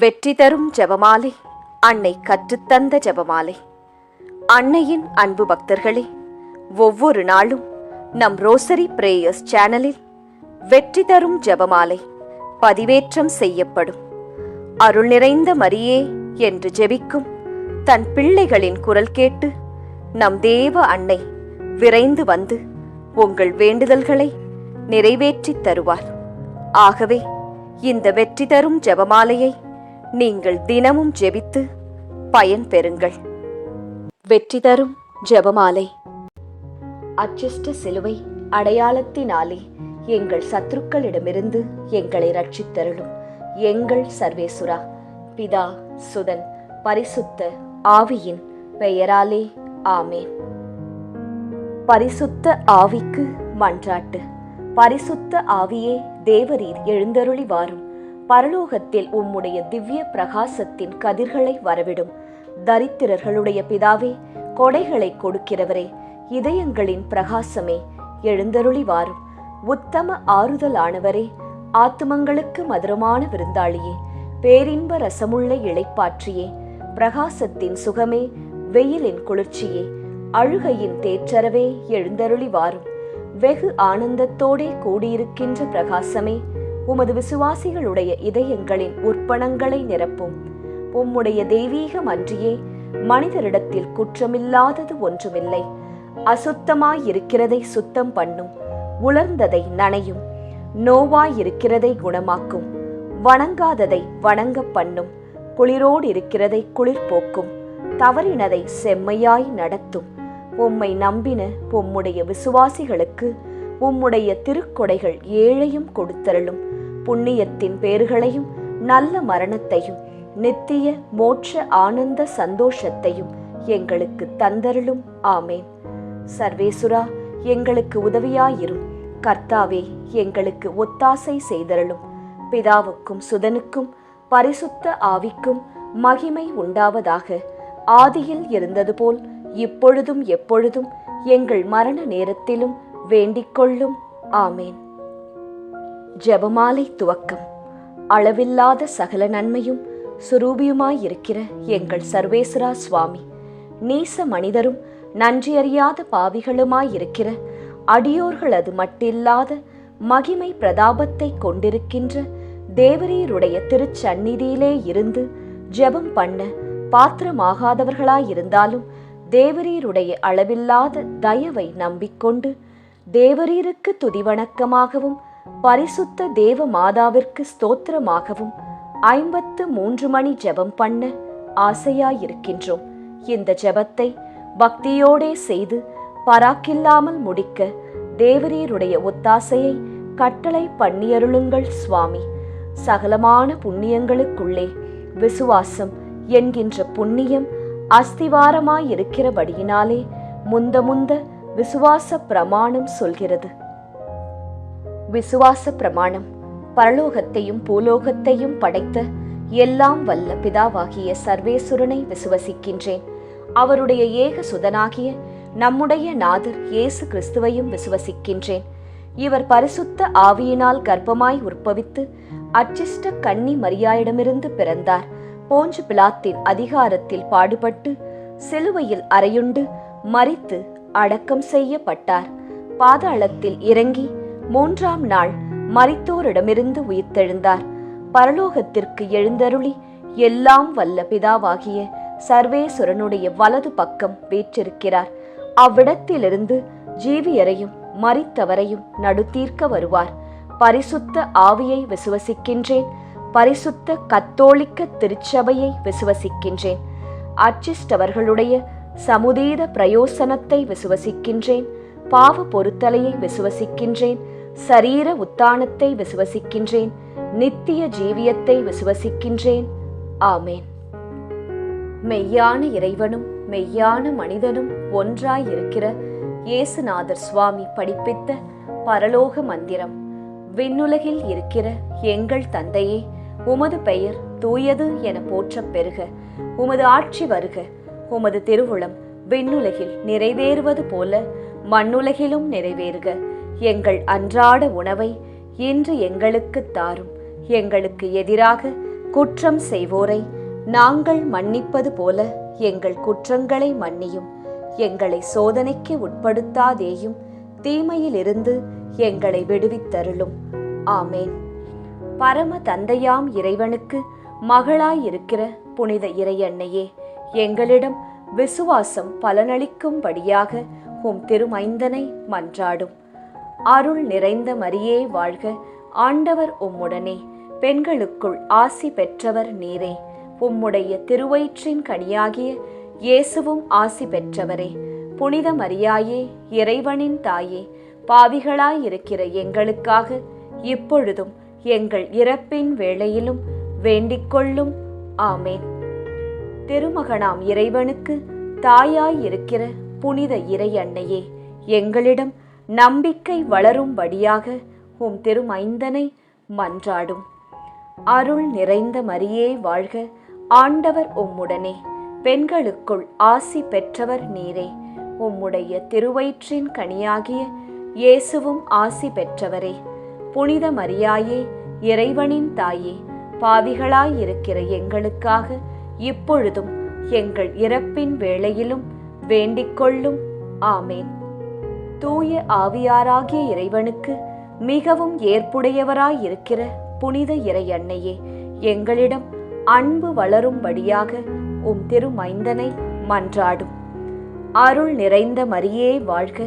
வெற்றி தரும் ஜெபமாலை, அன்னை கற்றுத்தந்த ஜெபமாலை. அன்னையின் அன்பு பக்தர்களே, ஒவ்வொரு நாளும் நம் ரோசரி பிரேயர்ஸ் சேனலில் வெற்றி தரும் ஜெபமாலை பதிவேற்றம் செய்யப்படும். அருள் நிறைந்த மரியே என்று ஜெபிக்கும் தன் பிள்ளைகளின் குரல் கேட்டு நம் தேவ அன்னை விரைந்து வந்து உங்கள் வேண்டுதல்களை நிறைவேற்றித் தருவார். ஆகவே இந்த வெற்றி தரும் ஜெபமாலையை நீங்கள் தினமும் ஜெபித்து பயன் பெறுங்கள். வெற்றி தரும் ஜெபமாலை. அச்சிஷ்ட சிலுவை அடையாளத்தினாலே எங்கள் சத்துருக்களிடமிருந்து எங்களை ரட்சித்தருளும் எங்கள் சர்வேசுரா. பிதா, சுதன், பரிசுத்த ஆவியின் பெயராலே ஆமேன். பரிசுத்த ஆவிக்கு மன்றாட்டு. பரிசுத்த ஆவியே, தேவரீர் எழுந்தருளி வாரும். பரலோகத்தில் உம்முடைய திவ்ய பிரகாசத்தின் கதிர்களை வரவிடும். தரித்திரர்களுடைய பிதாவே, கொடைகளை கொடுக்கிறவரே, இதயங்களின் பிரகாசமே, எழுந்தருளி வாரும். உத்தம ஆறுதலானவரே, ஆத்துமங்களுக்கு மதுரமான விருந்தாளியே, பேரின்ப ரசமுள்ள இளைப்பாற்றியே, பிரகாசத்தின் சுகமே, வெயிலின் குளிர்ச்சியே, அழுகையின் தேற்றரவே, எழுந்தருளி வாரும். வெகு ஆனந்தத்தோடே கூடியிருக்கின்ற பிரகாசமே, உமது விசுவாசிகளுடைய இதயங்களின் உற்பணங்களை நிரப்பும். உம்முடைய தெய்வீகம் அன்றியே மனிதரிடத்தில் குற்றமில்லாதது ஒன்றுமில்லை. அசுத்தமாயிருக்கிறதை சுத்தம் பண்ணும், உலர்ந்ததை நனையும், நோவாயிருக்கிறதை குணமாக்கும், வணங்காததை வணங்க பண்ணும், குளிரோடு இருக்கிறதை குளிர் போக்கும், தவறினதை செம்மையாய் நடத்தும். உம்மை நம்பின உம்முடைய விசுவாசிகளுக்கு உம்முடைய திருக்கொடைகள் ஏழையும் கொடுத்தருளும். புண்ணியத்தின் பேறுகளையும் நல்ல மரணத்தையும் நித்திய மோட்ச ஆனந்த சந்தோஷத்தையும் எங்களுக்கு தந்தருளும். ஆமேன். சர்வேசுரா, எங்களுக்கு உதவியாயிரும். கர்த்தாவே, எங்களுக்கு ஒத்தாசை செய்தருளும். பிதாவுக்கும் சுதனுக்கும் பரிசுத்த ஆவிக்கும் மகிமை உண்டாவதாக. ஆதியில் இருந்தது போல் இப்பொழுதும் எப்பொழுதும் எங்கள் மரண நேரத்திலும் வேண்டிக்கொள்ளும். ஆமேன். ஜெபமாலை துவக்கம். அளவில்லாத சகல நன்மையும் சுரூபியுமாயிருக்கிற எங்கள் சர்வேஸ்வரா சுவாமி, நீச மனிதரும் நன்றியறியாத பாவிகளுமாயிருக்கிற அடியோர்களது மட்டில்லாத மகிமை பிரதாபத்தை கொண்டிருக்கின்ற தேவரீருடைய திருச்சந்நிதியிலே இருந்து ஜெபம் பண்ண பாத்திரமாகாதவர்களாயிருந்தாலும் தேவரீருடைய அளவில்லாத தயவை நம்பிக்கொண்டு தேவரீருக்கு துதிவணக்கமாகவும் பரிசுத்த தேவ மாதாவிற்கு ஸ்தோத்திரமாகவும் 53 மணி ஜெபம் பண்ண ஆசையாயிருக்கின்றோம். இந்த ஜெபத்தை பக்தியோடே செய்து பராக்கில்லாமல் முடிக்க தேவரீருடைய ஒத்தாசையை கட்டளை பண்ணியருளுங்கள் சுவாமி. சகலமான புண்ணியங்களுக்குள்ளே விசுவாசம் என்கின்ற புண்ணியம் அஸ்திவாரமாயிருக்கிறபடியினாலே முந்த விசுவாச பிரமாணம் சொல்கிறது. விசுவாச பிரமாணம். பரலோகத்தையும் பூலோகத்தையும் படைத்த எல்லாம் வல்ல பிதாவாகிய சர்வேசுரனை விசுவசிக்கின்றேன். அவருடைய ஏக சுதனாகிய நம்முடைய நாதர் இயேசு கிறிஸ்துவையும் விசுவசிக்கின்றேன். இவர் பரிசுத்த ஆவியினால் கர்ப்பமாய் உற்பவித்து அச்சிஷ்ட கன்னி மரியாயிடமிருந்து பிறந்தார். போஞ்சு பிலாத்தின் அதிகாரத்தில் பாடுபட்டு சிலுவையில் அறையுண்டு மரித்து அடக்கம் செய்யப்பட்டார். பாதாளத்தில் இறங்கி 3ஆம் நாள் மரித்தோரிடமிருந்து உயிர்த்தெழுந்தார். பரலோகத்திற்கு எழுந்தருளி எல்லாம் வல்ல பிதாவாகிய சர்வேசுரனுடைய வலது பக்கம் வீற்றிருக்கிறார். அவ்விடத்திலிருந்து ஜீவியரையும் மரித்தவரையும் நடுத்தீர்க்க வருவார். பரிசுத்த ஆவியை விசுவசிக்கின்றேன். பரிசுத்த கத்தோலிக்க திருச்சபையை விசுவசிக்கின்றேன். அச்சிஷ்டவர்களுடைய சமுதீத பிரயோசனத்தை விசுவசிக்கின்றேன். பாவ பொருத்தலையை விசுவசிக்கின்றேன். சரீர உத்தானத்தை விசுவசிக்கின்றேன். நித்திய ஜீவியத்தை விசுவசிக்கின்றேன். ஆமேன். மெய்யான இறைவனும் மெய்யான மனிதனும் ஒன்றாயிருக்கிற இயேசுநாதர் சுவாமி படிப்பித்த பரலோக மந்திரம். விண்ணுலகில் இருக்கிற எங்கள் தந்தையே, உமது பெயர் தூயது என போற்றப் பெறுக. உமது ஆட்சி வருக. உமது திருவுளம் விண்ணுலகில் நிறைவேறுவது போல மண்ணுலகிலும் நிறைவேறுக. எங்கள் அன்றாட உணவை இன்று எங்களுக்கு தாரும். எங்களுக்கு எதிராக குற்றம் செய்வோரை நாங்கள் மன்னிப்பது போல எங்கள் குற்றங்களை மன்னியும். எங்களை சோதனைக்கு உட்படுத்தாதேயும், தீமையிலிருந்து எங்களை விடுவித்தருளும். ஆமேன். பரம தந்தையாம் இறைவனுக்கு மகளாயிருக்கிற புனித இறையன்னையே, எங்களிடம் விசுவாசம் பலனளிக்கும்படியாக உம் திருமைந்தனை மன்றாடும். அருள் நிறைந்த மரியே வாழ்க, ஆண்டவர் உம்முடனே, பெண்களுக்குள் ஆசி பெற்றவர் நீரே. உம்முடைய திருவயிற்றின் கனியாகிய இயேசுவும் ஆசி பெற்றவரே. புனித மரியாயே, இறைவனின் தாயே, பாவிகளாயிருக்கிற எங்களுக்காக இப்பொழுதும் எங்கள் இறப்பின் வேளையிலும் வேண்டிக்கொள்ளும். ஆமேன். திருமகனாம் இறைவனுக்கு தாயாயிருக்கிற புனித இறையன்னையே, எங்களிடம் நம்பிக்கை வளரும்படியாக உம் திருமைந்தனை மன்றாடும். அருள் நிறைந்த மரியே வாழ்க, ஆண்டவர் உம்முடனே, பெண்களுக்குள் ஆசி பெற்றவர் நீரே. உம்முடைய திருவயிற்றின் கனியாகிய இயேசுவும் ஆசி பெற்றவரே. புனித மரியாயே, இறைவனின் தாயே, பாவிகளாயிருக்கிற எங்களுக்காக இப்பொழுதும் எங்கள் இறப்பின் வேளையிலும் வேண்டிக்கொள்ளும். ஆமேன். தூய ஆவியாராகிய இறைவனுக்கு மிகவும் ஏற்புடையவராயிருக்கிற புனித இறையன்னையே, எங்களிடம் அன்பு வளரும்படியாக உம் திருமைந்தனை மன்றாடும். அருள் நிறைந்த மரியே வாழ்க,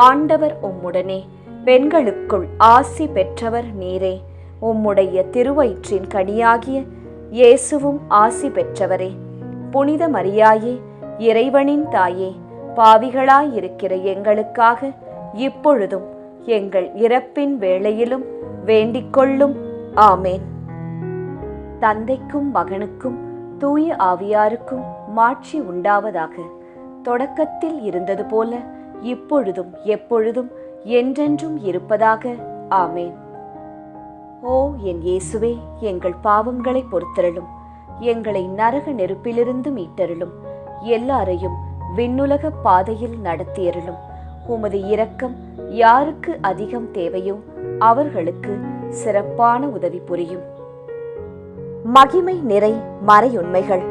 ஆண்டவர் உம்முடனே, பெண்களுக்குள் ஆசி பெற்றவர் நீரே. உம்முடைய திருவயிற்றின் கனியாகிய இயேசுவும் ஆசி பெற்றவரே. புனித மரியாயே, இறைவனின் தாயே, பாவிகளாயிருக்கிற எங்களுக்காக இப்பொழுதும் எங்கள் இறப்பின் வேளையிலும் வேண்டிக்கொள்ளும். ஆமேன். தந்தைக்கும் மகனுக்கும் தூய ஆவியாருக்கும் மாட்சி உண்டாவதாக. தொடக்கத்தில் இருந்தது போல இப்பொழுதும் எப்பொழுதும் என்றென்றும் இருப்பதாக. ஆமேன். ஓ என் இயேசுவே, எங்கள் பாவங்களை பொறுத்தருளும். எங்களை நரக நெருப்பிலிருந்து மீட்டருளும். எல்லாரையும் விண்ணுலக பாதையில் நடத்தியருளும். உமது இரக்கம் யாருக்கு அதிகம் தேவையோ அவர்களுக்கு சிறப்பான உதவி புரியும். மகிமை நிறை மறையுண்மைகள்.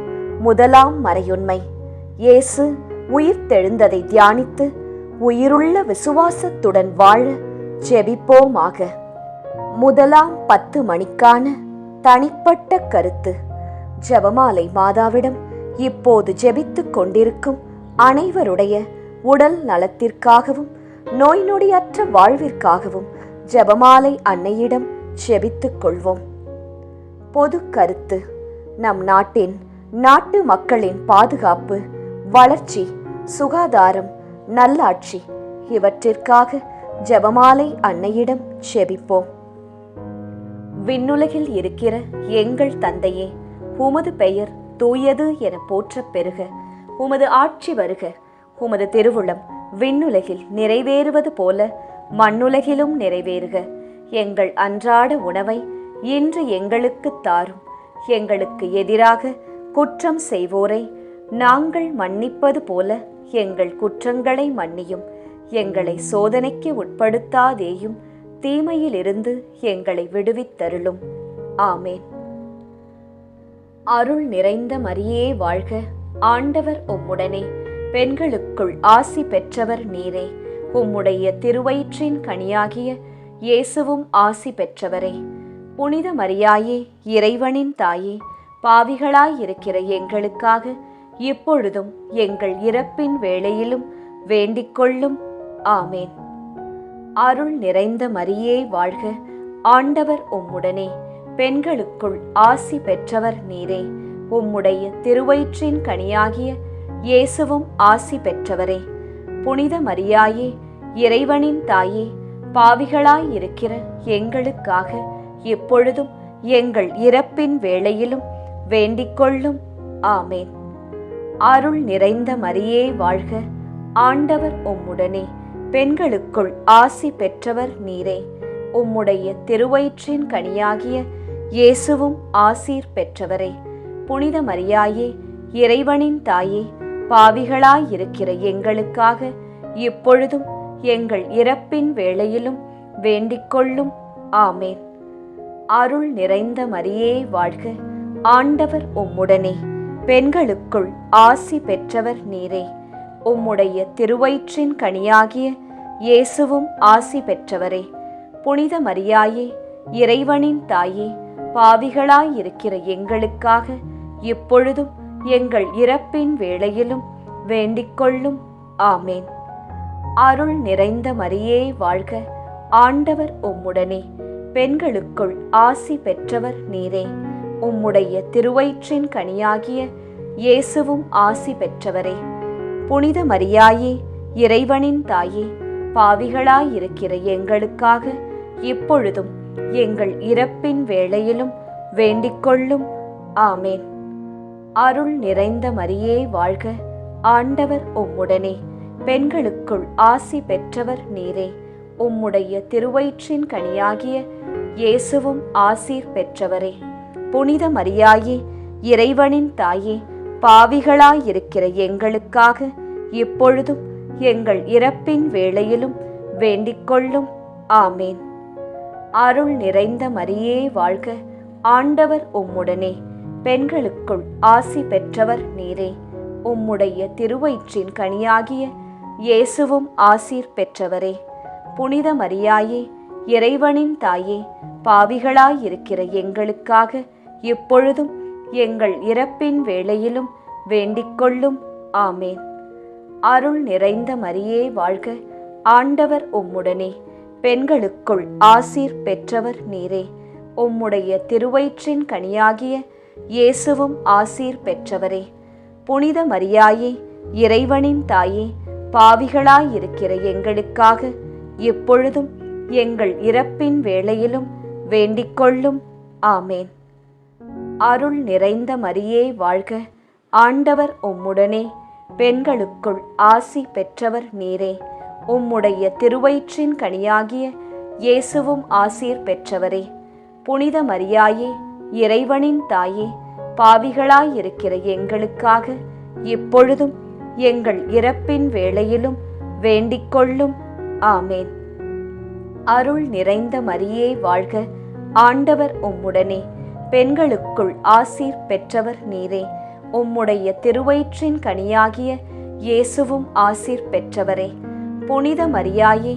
முதலாம் மறையுண்மை, இயேசு உயிர்த்தெழுந்ததை தியானித்து உயிருள்ள விசுவாசத்துடன் வாழ ஜெபிப்போமாக. முதலாம் 10 மணிக்கான தனிப்பட்ட கருத்து. ஜெபமாலை மாதாவிடம் இப்போது ஜெபித்துக் கொண்டிருக்கும் அனைவருடைய உடல் நலத்திற்காகவும் நோய் நொடியற்ற வாழ்விற்காகவும் ஜெபமாலை அன்னையிடம் ஜெபித்துக் கொள்வோம். பொது கருத்து. நம் நாட்டு மக்களின் பாதுகாப்பு, வளர்ச்சி, சுகாதாரம், நல்லாட்சி இவற்றிற்காக ஜெபமாலை அன்னையிடம் ஜெபிப்போம். விண்ணுலகில் இருக்கிற எங்கள் தந்தையே, உமது பெயர் தூயது என போற்றப் பெறுக. உமது ஆட்சி வருக. உமது திருவுளம் விண்ணுலகில் நிறைவேறுவது போல மண்ணுலகிலும் நிறைவேறுக. எங்கள் அன்றாட உணவை இன்று எங்களுக்கு தாரும். எங்களுக்கு எதிராக குற்றம் செய்வோரை நாங்கள் மன்னிப்பது போல எங்கள் குற்றங்களை மன்னியும். எங்களை சோதனைக்கு உட்படுத்தாதேயும், தீமையிலிருந்து எங்களை விடுவித்தருளும். ஆமேன். அருள் நிறைந்த மரியே வாழ்க, ஆண்டவர் உம்முடனே, பெண்களுக்குள் ஆசி பெற்றவர் நீரே. உம்முடைய திருவயிற்றின் கனியாகிய இயேசுவும் ஆசி பெற்றவரே. புனித மரியாயே, இறைவனின் தாயே, பாவிகளாயிருக்கிற எங்களுக்காக இப்பொழுதும் எங்கள் இறப்பின் வேளையிலும் வேண்டிக்கொள்ளும். ஆமேன். அருள் நிறைந்த மரியே வாழ்க, ஆண்டவர் உம்முடனே, பெண்களுக்குள் ஆசி பெற்றவர் நீரே. உம்முடைய திருவயிற்றின் கனியாகிய இயேசுவும் ஆசி பெற்றவரே. புனித மரியாயே, இறைவனின் தாயே, பாவிகளாயிருக்கிற எங்களுக்காக இப்பொழுதும் எங்கள் இறப்பின் வேளையிலும் வேண்டிக்கொள்ளும். ஆமேன். அருள் நிறைந்த மரியே வாழ்க, ஆண்டவர் உம்முடனே, பெண்களுக்குள் ஆசி பெற்றவர் நீரே. உம்முடைய திருவயிற்றின் கனியாகிய இயேசுவும் ஆசீர் பெற்றவரே. புனித மரியாயே, இறைவனின் தாயே, பாவிகளாயிருக்கிற எங்களுக்காக இப்பொழுதும் எங்கள் இறப்பின் வேளையிலும் வேண்டிக்கொள்ளும். ஆமேன். அருள் நிறைந்த மரியே வாழ்க, ஆண்டவர் உம்முடனே, பெண்களுக்குள் ஆசி பெற்றவர் நீரே. உம்முடைய திருவயிற்றின் கனியாகிய இயேசுவும் ஆசி பெற்றவரே. புனித மரியாயே, இறைவனின் தாயே, பாவிகளாயிருக்கிற எங்களுக்காக இப்பொழுதும் எங்கள் இறப்பின் வேளையிலும் வேண்டிக்கொள்ளும். ஆமேன். அருள் நிறைந்த மரியே வாழ்க, ஆண்டவர் உம்முடனே, பெண்களுக்குள் ஆசி பெற்றவர் நீரே. உம்முடைய திருவயிற்றின் கனியாகிய இயேசுவும் ஆசி பெற்றவரே. புனித மரியாயே, இறைவனின் தாயே, பாவிகளாயிருக்கிற எங்களுக்காக இப்பொழுதும் எங்கள் இறப்பின் வேளையிலும் வேண்டிக்கொள்ளும். ஆமேன். அருள் நிறைந்த மரியே வாழ்க, ஆண்டவர் உம்முடனே, பெண்களுக்குள் ஆசி பெற்றவர் நீரே. உம்முடைய திருவயிற்றின் கனியாகிய இயேசுவும் ஆசீர் பெற்றவரே. புனித மரியாயே, இறைவனின் தாயே, பாவிகளாயிருக்கிற எங்களுக்காக இப்பொழுதும் எங்கள் இறப்பின் வேளையிலும் வேண்டிக்கொள்ளும். ஆமேன். அருள் நிறைந்த மரியே வாழ்க, ஆண்டவர் உம்முடனே, பெண்களுக்குள் ஆசி பெற்றவர் நீரே. உம்முடைய திருவயிற்றின் கனியாகிய இயேசுவும் ஆசீர் பெற்றவரே. புனித மரியாயே, இறைவனின் தாயே, பாவிகளாயிருக்கிற எங்களுக்காக இப்பொழுதும் எங்கள் இறப்பின் வேளையிலும் வேண்டிக்கொள்ளும். ஆமேன். அருள் நிறைந்த மரியே வாழ்க, ஆண்டவர் உம்முடனே, பெண்களுக்குள் ஆசீர் பெற்றவர் நீரே. உம்முடைய திருவயிற்றின் கனியாகிய இயேசுவும் ஆசீர் பெற்றவரே. புனித மரியாயே, இறைவனின் தாயே, பாவிகளாயிருக்கிற எங்களுக்காக இப்பொழுதும் எங்கள் இறப்பின் வேளையிலும் வேண்டிக்கொள்ளும். ஆமேன். அருள் நிறைந்த மரியே வாழ்க, ஆண்டவர் உம்முடனே, பெண்களுக்குள் ஆசி பெற்றவர் நீரே. உம்முடைய திருவயிற்றின் கனியாகிய இயேசுவும் ஆசீர் பெற்றவரே. புனித மரியாயே, இறைவனின் தாயே, பாவிகளாயிருக்கிற எங்களுக்காக இப்பொழுதும் எங்கள் இறப்பின் வேளையிலும் வேண்டிக்கொள்ளும். ஆமேன். அருள் நிறைந்த மரியே வாழ்க, ஆண்டவர் உம்முடனே, பெண்களுக்குள் ஆசீர் பெற்றவர் நீரே. உம்முடைய திருவயிற்றின் கனியாகிய இயேசுவும் ஆசீர் பெற்றவரே. புனித மரியாயே,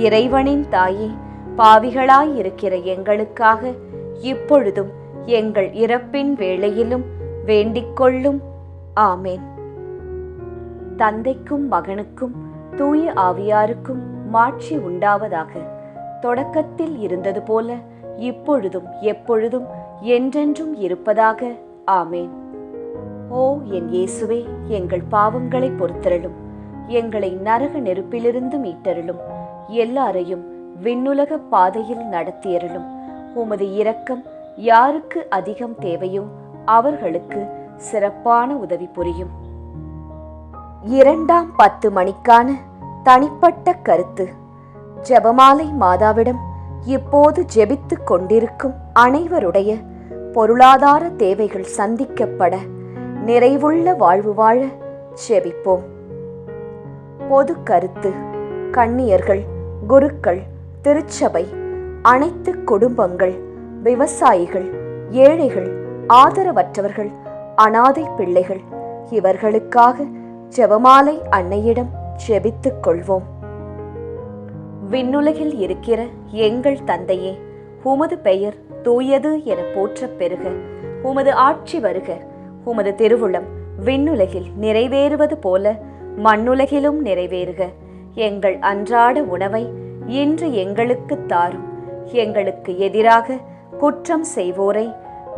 இறைவனின் தாயே, பாவிகளாயிருக்கிற எங்களுக்காக இப்பொழுதும் எங்கள் இறப்பின் வேளையிலும் வேண்டிக்கொள்ளும். ஆமேன். தந்தைக்கும் மகனுக்கும் தூய ஆவியாருக்கும் மாட்சி உண்டாவதாக. தொடக்கத்தில் இருந்தது போல இப்பொழுதும் எப்பொழுதும் என்றென்றும் இருப்பதாக. ஆமேன். ஓ என் இயேசுவே, எங்கள் பாவங்களை பொறுத்தருளும், எங்களை நரக நெருப்பிலிருந்து மீட்டருளும், எல்லாரையும் விண்ணுலக பாதையில் நடத்தியருளும். உமது இரக்கம் யாருக்கு அதிகம் தேவையோ அவர்களுக்கு சிறப்பான உதவி புரியும். 2ஆம் 10 மணிக்கான தனிப்பட்ட கருத்து. ஜெபமாலை மாதாவிடம் இப்போது ஜெபித்துக் கொண்டிருக்கும் அனைவருடைய பொருளாதார தேவைகள் சந்திக்கப்பட நிறைவுள்ள வாழ்வு வாழ ஜெபிப்போம். பொது கருத்து. கன்னியர்கள், குருக்கள், திருச்சபை, அனைத்து குடும்பங்கள், விவசாயிகள், ஏழைகள், ஆதரவற்றவர்கள், அனாதை பிள்ளைகள் இவர்களுக்காக ஜெபமாலை அன்னையிடம் ஜெபித்துக் கொள்வோம். விண்ணுலகில் இருக்கிற எங்கள் தந்தையே, உமது பெயர் தூயது என போற்றப் பெறுக. உமது ஆட்சி வருக. உமது திருவுளம் விண்ணுலகில் நிறைவேறுவது போல மண்ணுலகிலும் நிறைவேறுக. எங்கள் அன்றாட உணவை இன்று எங்களுக்கு தாரும். எங்களுக்கு எதிராக குற்றம் செய்வோரை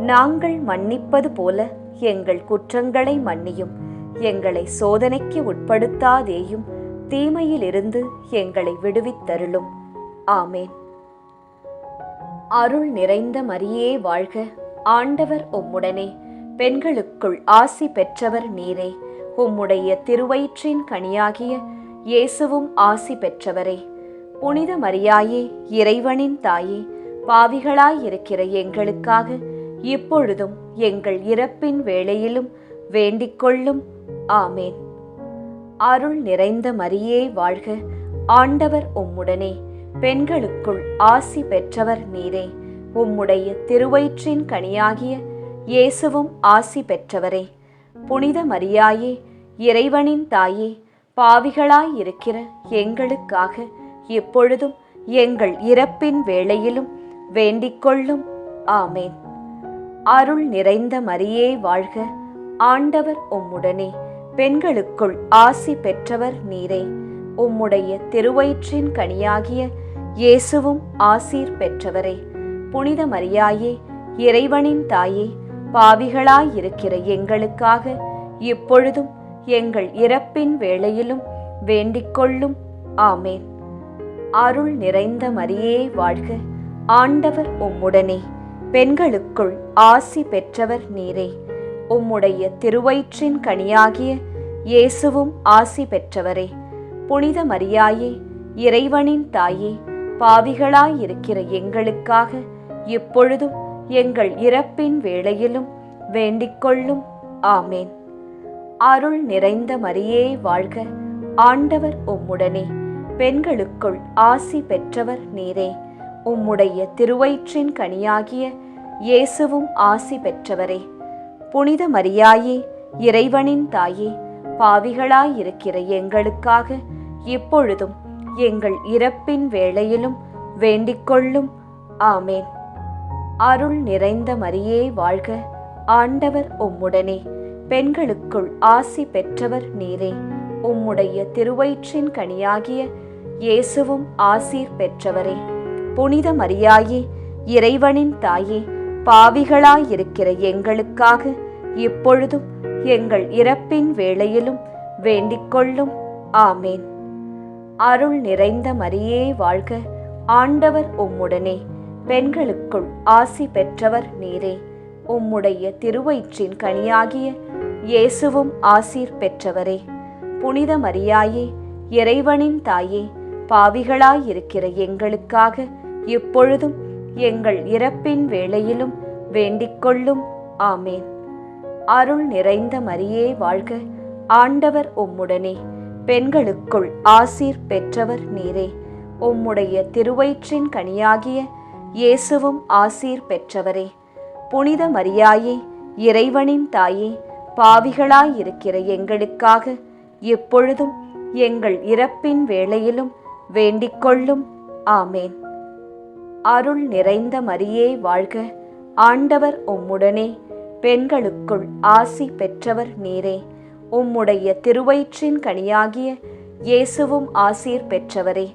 நாங்கள் மன்னிப்பது போல எங்கள் குற்றங்களை மன்னியும். எங்களை சோதனைக்கு உட்படுத்தாதேயும், தீமையிலிருந்து எங்களை விடுவித்தருளும். ஆமேன். அருள் நிறைந்த மரியே வாழ்க, ஆண்டவர் உம்முடனே, பெண்களுக்குள் ஆசி பெற்றவர் நீரே. உம்முடைய திருவயிற்றின் கனியாகிய இயேசுவும் ஆசி பெற்றவரே. புனித மரியாயே, இறைவனின் தாயே, பாவிகளாயிருக்கிற எங்களுக்காக இப்பொழுதும் எங்கள் இறப்பின் வேளையிலும் வேண்டிக்கொள்ளும். ஆமேன். அருள் நிறைந்த மரியே வாழ்க, ஆண்டவர் உம்முடனே, பெண்களுக்குள் ஆசி பெற்றவர் நீரே. உம்முடைய திருவயிற்றின் கனியாகிய இயேசுவும் ஆசி பெற்றவரே. புனித மரியாயே, இறைவனின் தாயே, பாவிகளாயிருக்கிற எங்களுக்காக இப்பொழுதும் எங்கள் இறப்பின் வேளையிலும் வேண்டிக்கொள்ளும். ஆமேன். அருள் நிறைந்த மரியே வாழ்க, ஆண்டவர் உம்முடனே, பெண்களுக்குள் ஆசி பெற்றவர் நீரே. உம்முடைய திருவயிற்றின் கனியாகிய இயேசுவும் ஆசீர் பெற்றவரே. புனித மரியாயே, இறைவனின் தாயே, பாவிகளாயிருக்கிற எங்களுக்காக இப்பொழுதும் எங்கள் இறப்பின் வேளையிலும் வேண்டிக்கொள்ளும். ஆமேன். அருள் நிறைந்த மரியே வாழ்க, ஆண்டவர் உம்முடனே, பெண்களுக்குள் ஆசி பெற்றவர் நீரே. உம்முடைய திருவயிற்றின் கனியாகிய இயேசுவும் ஆசி பெற்றவரே. புனித மரியாயே, இறைவனின் தாயே, பாவிகளாயிருக்கிற எங்களுக்காக இப்பொழுதும் எங்கள் இறப்பின் வேளையிலும் வேண்டிக்கொள்ளும். ஆமேன். அருள் நிறைந்த மரியே வாழ்க, ஆண்டவர் உம்முடனே, பெண்களுக்குள் ஆசி பெற்றவர் நீரே. உம்முடைய திருவயிற்றின் கனியாகிய இயேசுவும் ஆசி பெற்றவரே. புனித மரியாயே, இறைவனின் தாயே, பாவிகளாயிருக்கிற எங்களுக்காக இப்பொழுதும் எங்கள் இறப்பின் வேளையிலும் வேண்டிக்கொள்ளும். ஆமேன். அருள் நிறைந்த மரியே வாழ்க, ஆண்டவர் உம்முடனே, பெண்களுக்குள் ஆசி பெற்றவர் நீரே. உம்முடைய திருவயிற்றின் கனியாகிய இயேசுவும் ஆசீர் பெற்றவரே. புனித மரியாயே, இறைவனின் தாயே, பாவிகளாயிருக்கிற எங்களுக்காக இப்பொழுதும் எங்கள் இறப்பின் வேளையிலும் வேண்டிக்கொள்ளும். ஆமேன். அருள் நிறைந்த மரியே வாழ்க, ஆண்டவர் உம்முடனே, பெண்களுக்குள் ஆசி பெற்றவர் நீரே. உம்முடைய திருவயிற்றின் கனியாகிய இயேசுவும் ஆசீர் பெற்றவரே. புனித மரியாயே, இறைவனின் தாயே, பாவிகளாயிருக்கிற எங்களுக்காக இப்பொழுதும் எங்கள் இறப்பின் வேளையிலும் வேண்டிக்கொள்ளும். ஆமேன். அருள் நிறைந்த மரியே வாழ்க, ஆண்டவர் உம்முடனே, பெண்களுக்குள் ஆசீர் பெற்றவர் நீரே. உம்முடைய திருவயிற்றின் கனியாகிய இயேசுவும் ஆசீர் பெற்றவரே. புனித மரியாயே, இறைவனின் தாயே, பாவிகளாயிருக்கிற எங்களுக்காக எப்பொழுதும் எங்கள் இறப்பின் வேளையிலும் வேண்டிக்கொள்ளும். ஆமேன். அருள் நிறைந்த மரியே வாழ்க, ஆண்டவர் உம்முடனே, பெண்களுக்குள் ஆசி பெற்றவர் நீரே. உம்முடைய திருவயிற்றின் கனியாகிய இயேசுவும் ஆசீர் பெற்றவரே.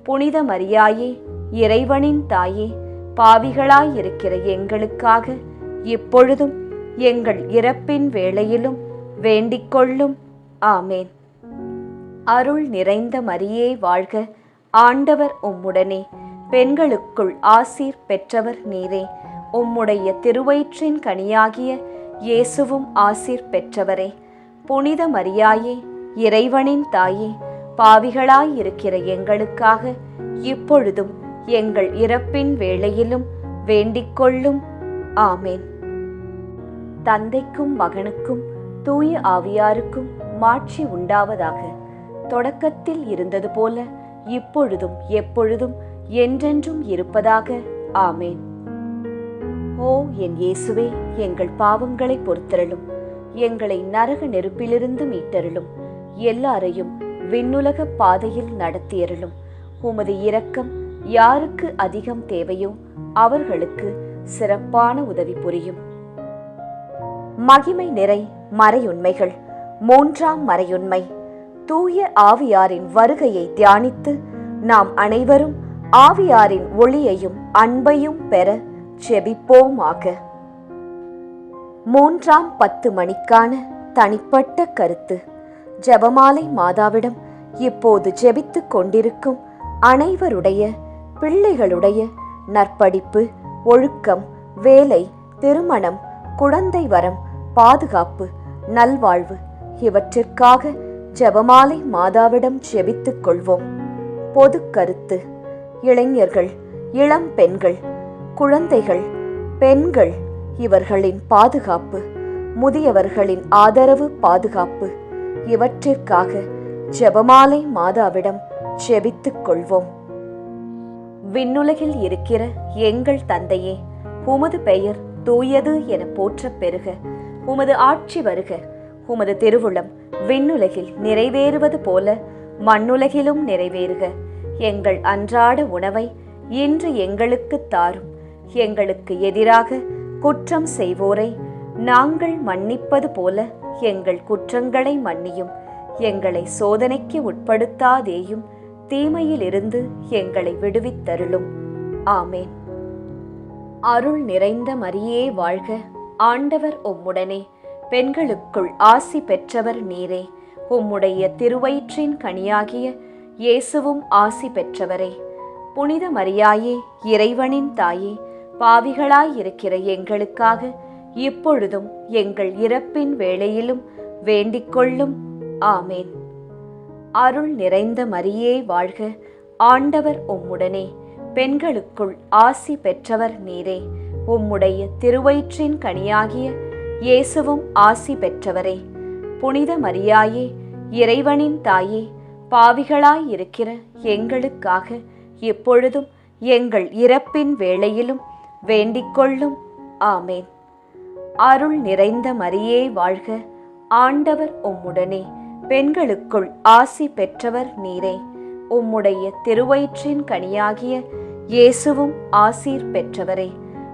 புனித மரியாயே, இறைவனின் தாயே, பாவிகளாயிருக்கிற எங்களுக்காக இப்பொழுதும் எங்கள் இறப்பின் வேளையிலும் வேண்டிக்கொள்ளும். ஆமேன். அருள் நிறைந்த மரியே வாழ்க, ஆண்டவர் உம்முடனே, பெண்களுக்குள் ஆசீர் பெற்றவர் நீரே. உம்முடைய திருவயிற்றின் கனியாகிய இயேசுவும் ஆசீர் பெற்றவரே. புனித மரியாயே, இறைவனின் தாயே, பாவிகளாயிருக்கிற எங்களுக்காக இப்பொழுதும் எங்கள் இறப்பின் வேளையிலும் வேண்டிக்கொள்ளும். ஆமேன். தந்தைக்கும் மகனுக்கும் தூய ஆவியாருக்கும் மாட்சி உண்டாவதாக. தொடக்கத்தில் இருந்தது போல இப்பொழுதும் எப்பொழுதும் என்றென்றும் இருப்பதாக. ஆமேன். ஓ என் இயேசுவே, எங்கள் பாவங்களை பொறுத்தருளும், எங்களை நரக நெருப்பிலிருந்து மீட்டருளும், எல்லாரையும் விண்ணுலக பாதையில் நடத்தியருளும். உமது இரக்கம் யாருக்கு அதிகம் தேவையோ அவர்களுக்கு சிறப்பான உதவி புரியும். மகிமை நிறை மறையுண்மைகள். மூன்றாம் மறையுண்மை, தூய ஆவியாரின் வருகையை தியானித்து நாம் அனைவரும் ஆவியாரின் ஒளியையும் அன்பையும் பெற செபிப்போமாக. மூன்றாம் 10 மணிக்கான தனிப்பட்ட கருத்து. ஜெபமாலை மாதாவிடம் இப்போது ஜெபித்துக் கொண்டிருக்கும் அனைவருடைய பிள்ளைகளுடைய நற்படிப்பு, ஒழுக்கம், வேலை, திருமணம், குழந்தை வரம், பாதுகாப்பு, நல்வாழ்வு இவற்றிற்காக ஜெபமாலை மாதாவிடம் ஜெபித்துக் கொள்வோம். பொது கருத்து. இளைஞர்கள், இளம் பெண்கள், குழந்தைகள், பெண்கள் இவர்களின் பாதுகாப்பு, முதியவர்களின் ஆதரவு, பாதுகாப்பு இவற்றிற்காக ஜெபமாலை மாதாவிடம் ஜெபித்துக் கொள்வோம். விண்ணுலகில் இருக்கிற எங்கள் தந்தையே, உமது பெயர் தூயது என போற்றப் பெறுக. உமது ஆட்சி வருக. உமது திருவுளம் விண்ணுலகில் நிறைவேறுவது போல மண்ணுலகிலும் நிறைவேறுக. எங்கள் அன்றாட உணவை இன்று எங்களுக்கு தாரும். எங்களுக்கு எதிராக குற்றம் செய்வோரை நாங்கள் மன்னிப்பது போல எங்கள் குற்றங்களை மன்னியும். எங்களை சோதனைக்கு உட்படுத்தாதேயும், தீமையிலிருந்து எங்களை விடுவித்தருளும். ஆமேன். அருள் நிறைந்த மரியே வாழ்க. ஆண்டவர் உம்முடனே. பெண்களுக்குள் ஆசி பெற்றவர் நீரே. உம்முடைய திருவயிற்றின் கனியாகிய இயேசுவும் ஆசி பெற்றவரே. புனித மரியாயே, இறைவனின் தாயே, பாவிகளாயிருக்கிற எங்களுக்காக இப்பொழுதும் எங்கள் இறப்பின் வேளையிலும் வேண்டிக்கொள்ளும். ஆமேன். அருள் நிறைந்த மரியே வாழ்க. ஆண்டவர் உம்முடனே. பெண்களுக்குள் ஆசி பெற்றவர் நீரே. உம்முடைய திருவயிற்றின் கனியாகிய இயேசுவும் ஆசி பெற்றவரே. புனித மரியாயே, இறைவனின் தாயே, பாவிகளாயிருக்கிற எங்களுக்காக இப்பொழுதும் எங்கள் இறப்பின் வேளையிலும் வேண்டிக்கொள்ளும். ஆமேன். அருள் நிறைந்த மரியே வாழ்க. ஆண்டவர் உம்முடனே. பெண்களுக்குள் ஆசி பெற்றவர் நீரே. உம்முடைய திருவயிற்றின் கனியாகிய இயேசுவும் ஆசீர் பெற்றவரே.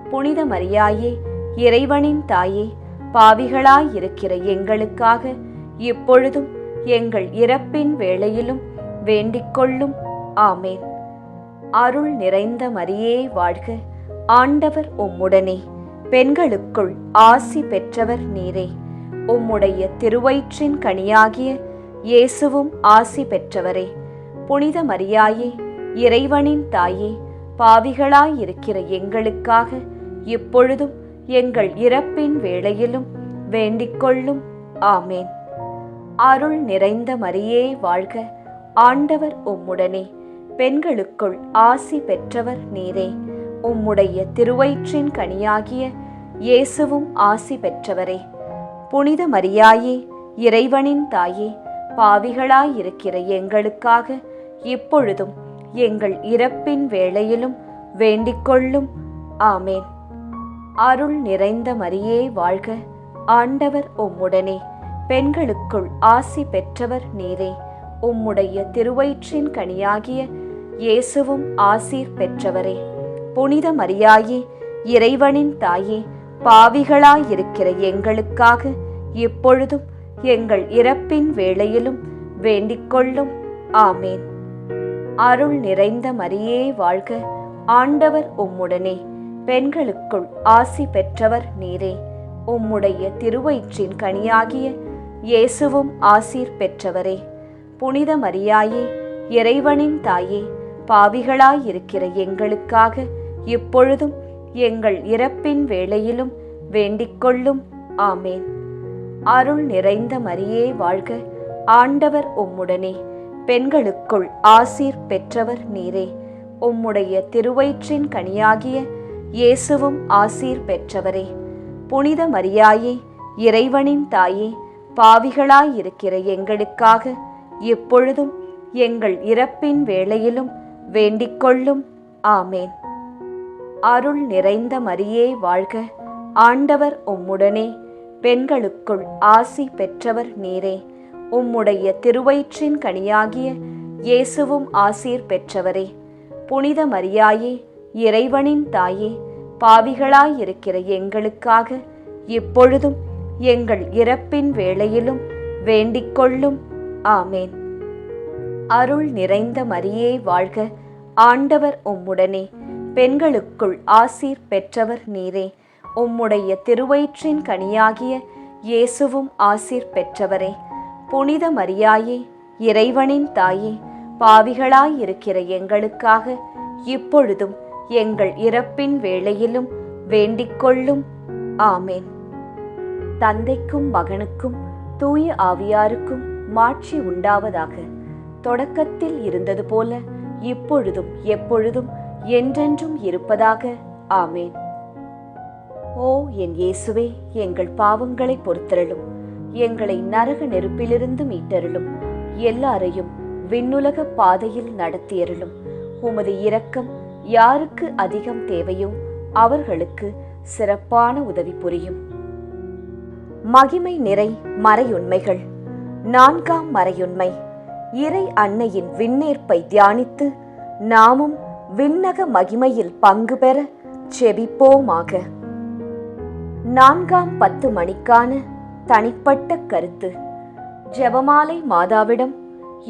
புனித மரியாயே, இறைவனின் தாயே, பாவிகளாயிருக்கிற எங்களுக்காக இப்பொழுதும் எங்கள் இறப்பின் வேளையிலும் வேண்டிக்கொள்ளும். ஆமேன். அருள் நிறைந்த மரியே வாழ்க. ஆண்டவர் உம்முடனே. பெண்களுக்குள் ஆசி பெற்றவர் நீரே. உம்முடைய திருவயிற்றின் கனியாகிய இயேசுவும் ஆசி பெற்றவரே. புனித மரியாயே, இறைவனின் தாயே, பாவிகளாயிருக்கிற எங்களுக்காக இப்பொழுதும் எங்கள் இறப்பின் வேளையிலும் வேண்டிக்கொள்ளும். ஆமேன். அருள் நிறைந்த மரியே வாழ்க. ஆண்டவர் உம்முடனே. பெண்களுக்குள் ஆசி பெற்றவர் நீரே. உம்முடைய திருவயிற்றின் கனியாகிய இயேசுவும் ஆசி பெற்றவரே. புனித மரியாயே, இறைவனின் தாயே, பாவிகளாயிருக்கிற எங்களுக்காக இப்பொழுதும் எங்கள் இறப்பின் வேளையிலும் வேண்டிக்கொள்ளும். ஆமேன். அருள் நிறைந்த மரியே வாழ்க. ஆண்டவர் உம்முடனே. பெண்களுக்குள் ஆசி பெற்றவர் நீரே. உம்முடைய திருவயிற்றின் கனியாகிய இயேசுவும் ஆசீர் பெற்றவரே. புனித மரியாயே, இறைவனின் தாயே, பாவிகளாயிருக்கிற எங்களுக்காக இப்பொழுதும் எங்கள் இறப்பின் வேளையிலும் வேண்டிக்கொள்ளும். ஆமேன். அருள் நிறைந்த மரியே வாழ்க. ஆண்டவர் உம்முடனே. பெண்களுக்குள் ஆசி பெற்றவர் நீரே. உம்முடைய திருவயிற்றின் கனியாகிய இயேசுவும் ஆசீர் பெற்றவரே. புனித மரியாயே, இறைவனின் தாயே, பாவிகளாயிருக்கிற எங்களுக்காக இப்பொழுதும் எங்கள் இறப்பின் வேளையிலும் வேண்டிக்கொள்ளும். ஆமேன். அருள் நிறைந்த மரியே வாழ்க. ஆண்டவர் உம்முடனே. பெண்களுக்குள் ஆசீர் பெற்றவர் நீரே. உம்முடைய திருவயிற்றின் கனியாகிய இயேசுவும் ஆசீர் பெற்றவரே. புனித மரியாயே, இறைவனின் தாயே, பாவிகளாயிருக்கிற எங்களுக்காக இப்பொழுதும் எங்கள் இறப்பின் வேளையிலும் வேண்டிக்கொள்ளும். ஆமேன். அருள் நிறைந்த மரியே வாழ்க. ஆண்டவர் உம்முடனே. பெண்களுக்குள் ஆசி பெற்றவர் நீரே. உம்முடைய திருவயிற்றின் கனியாகிய இயேசுவும் ஆசீர் பெற்றவரே. புனித மரியாயே, இறைவனின் தாயே, பாவிகளாயிருக்கிற எங்களுக்காக இப்பொழுதும் எங்கள் இறப்பின் வேளையிலும் வேண்டிக்கொள்ளும். ஆமேன். அருள் நிறைந்த மரியே வாழ்க. ஆண்டவர் உம்முடனே. பெண்களுக்குள் ஆசீர் பெற்றவர் நீரே. உம்முடைய திருவயிற்றின் கனியாகிய இயேசுவும் ஆசீர் பெற்றவரே. புனித மரியாயே, இறைவனின் தாயே, பாவிகளாயிருக்கிற எங்களுக்காக இப்பொழுதும் எங்கள் இறப்பின் வேளையிலும் வேண்டிக்கொள்ளும். ஆமேன். தந்தைக்கும் மகனுக்கும் தூய ஆவியாருக்கும் மாட்சி உண்டாவதாக. தொடக்கத்தில் இருந்தது போல இப்பொழுதும் எப்பொழுதும் என்றென்றும் இருப்பதாக. ஆமேன். ஓ என் இயேசுவே, எங்கள் பாவங்களை பொறுத்தருளும். எங்களை நரக நெருப்பிலிருந்து மீட்டருளும். எல்லாரையும் விண்ணுலக பாதையில் நடத்தியருளும். உமது இரக்கம் யாருக்கு அதிகம் தேவையோ அவர்களுக்கு சிறப்பான உதவி புரியும். மகிமை நிறை மறையுண்மைகள். 4ஆம் மறையுண்மை. இறை அன்னையின் விண்ணேற்பை தியானித்து நாமும் விண்ணக மகிமையில் பங்கு பெற செபிப்போமாக. 4ஆம் 10 மணிக்கான தனிப்பட்ட கருத்து. ஜெபமாலை மாதாவிடம்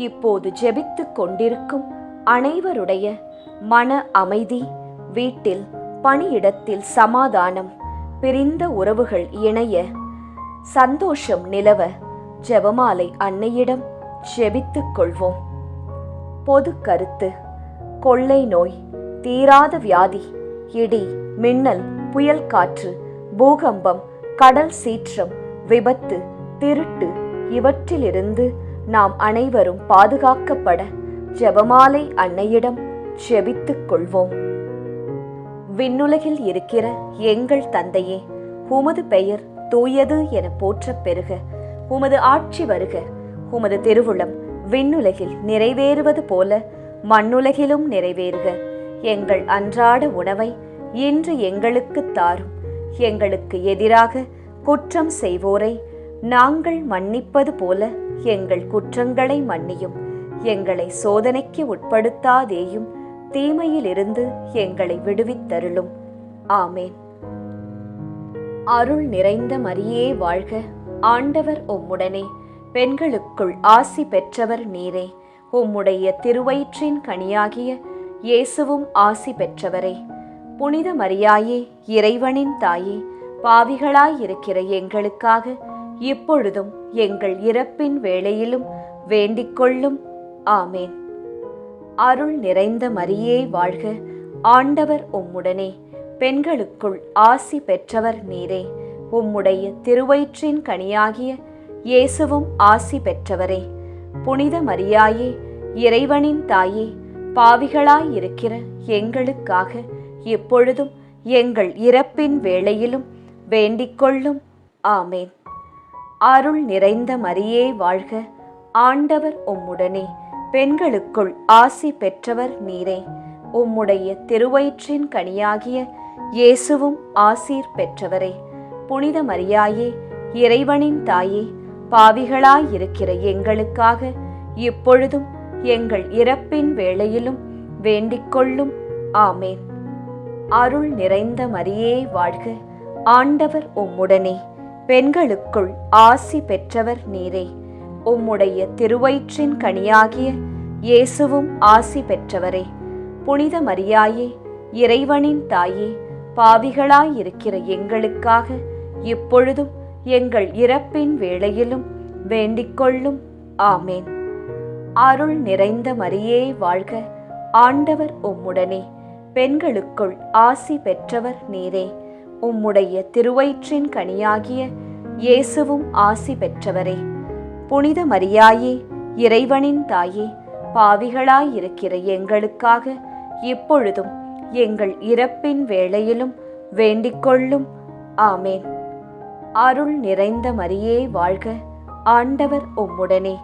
இப்போது ஜெபித்துக் கொண்டிருக்கும் அனைவருடைய மன அமைதி, வீட்டில் பணியிடத்தில் சமாதானம், பிரிந்த உறவுகள் இணைய சந்தோஷம் நிலவ ஜெபமாலை அன்னையிடம் ஜெபித்துக் கொள்வோம். பொது கருத்து. கொள்ளை நோய், தீராத வியாதி, இடி மின்னல், புயல் காற்று, பூகம்பம், கடல் சீற்றம், விபத்து, திருட்டு இவற்றிலிருந்து நாம் அனைவரும் பாதுகாக்கப்பட ஜெபமாலை அன்னையிடம் ஜெபித்துக் கொள்வோம். விண்ணுலகில் இருக்கிற எங்கள் தந்தையே, உமது பெயர் தூயது என போற்றப் பெறுக. உமது ஆட்சி வருக. உமது திருவுளம் விண்ணுலகில் நிறைவேறுவது போல மண்ணுலகிலும் நிறைவேறுக. எங்கள் அன்றாட உணவை இன்று எங்களுக்கு தாரும். எங்களுக்கு எதிராக குற்றம் செய்வோரை நாங்கள் மன்னிப்பது போல எங்கள் குற்றங்களை மன்னியும். எங்களை சோதனைக்கு உட்படுத்தாதேயும், தீமையிலிருந்து எங்களை விடுவித்தருளும். ஆமேன். அருள் நிறைந்த மரியே வாழ்க. ஆண்டவர் உம்முடனே. பெண்களுக்குள் ஆசி பெற்றவர் நீரே. உம்முடைய திருவயிற்றின் கனியாகிய இயேசுவும் ஆசி பெற்றவரே. புனித மரியாயே, இறைவனின் தாயே, பாவிகளாயிருக்கிற எங்களுக்காக இப்பொழுதும் எங்கள் இறப்பின் வேளையிலும் வேண்டிக்கொள்ளும். ஆமேன். அருள் நிறைந்த மரியே வாழ்க. ஆண்டவர் உம்முடனே. பெண்களுக்குள் ஆசி பெற்றவர் நீரே. உம்முடைய திருவயிற்றின் கனியாகிய இயேசுவும் ஆசி பெற்றவரே. புனித மரியாயே, இறைவனின் தாயே, பாவிகளாயிருக்கிற எங்களுக்காக இப்பொழுதும் எங்கள் இறப்பின் வேளையிலும் வேண்டிக்கொள்ளும். ஆமேன். அருள் நிறைந்த மரியே வாழ்க. ஆண்டவர் உம்முடனே. பெண்களுக்குள் ஆசி பெற்றவர் நீரே. உம்முடைய திருவயிற்றின் கனியாகிய இயேசுவும் ஆசீர் பெற்றவரே. புனித மரியாயே, இறைவனின் தாயே, பாவிகளாயிருக்கிற எங்களுக்காக இப்பொழுதும் எங்கள் இறப்பின் வேளையிலும் வேண்டிக்கொள்ளும். ஆமேன். அருள் நிறைந்த மரியே வாழ்க. ஆண்டவர் உம்முடனே. பெண்களுக்குள் ஆசி பெற்றவர் நீரே. உம்முடைய திருவயிற்றின் கனியாகிய இயேசுவும் ஆசி பெற்றவரே. புனித மரியாயே, இறைவனின் தாயே, பாவிகளாயிருக்கிற எங்களுக்காக இப்பொழுதும் எங்கள் இறப்பின் வேளையிலும் வேண்டிக்கொள்ளும். ஆமேன். அருள் நிறைந்த மரியே வாழ்க. ஆண்டவர் உம்முடனே. பெண்களுக்குள் ஆசி பெற்றவர் நீரே. உம்முடைய திருவயிற்றின் கனியாகிய இயேசுவும் ஆசி பெற்றவரே. புனித மரியாயே, இறைவனின் தாயே, பாவிகளாயிருக்கிற எங்களுக்காக இப்பொழுதும் எங்கள் இறப்பின் வேளையிலும் வேண்டிக்கொள்ளும். ஆமேன். அருள் நிறைந்த மரியே வாழ்க. ஆண்டவர் உம்முடனே.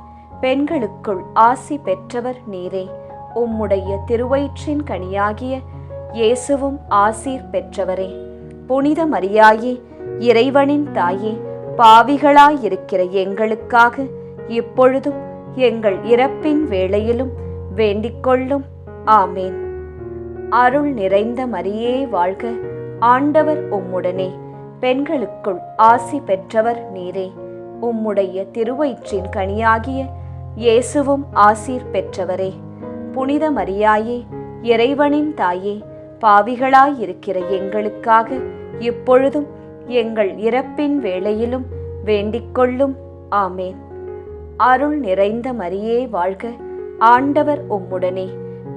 பெண்களுக்குள் ஆசி பெற்றவர் நீரே. உம்முடைய திருவயிற்றின் கனியாகிய இயேசுவும் ஆசீர் பெற்றவரே. புனித மரியாயே, இறைவனின் தாயே, பாவிகளாயிருக்கிற எங்களுக்காக இப்பொழுதும் எங்கள் இறப்பின் வேளையிலும் வேண்டிக்கொள்ளும். ஆமேன். அருள் நிறைந்த மரியே வாழ்க. ஆண்டவர் உம்முடனே. பெண்களுக்குள் ஆசி பெற்றவர் நீரே. உம்முடைய திருவயிற்றின் கனியாகிய இயேசுவும் ஆசீர் பெற்றவரே. புனித மரியாயே, இறைவனின் தாயே, பாவிகளாயிருக்கிற எங்களுக்காக இப்பொழுதும் எங்கள் இறப்பின் வேளையிலும் வேண்டிக்கொள்ளும். ஆமேன். அருள் நிறைந்த மரியே வாழ்க. ஆண்டவர் உம்முடனே.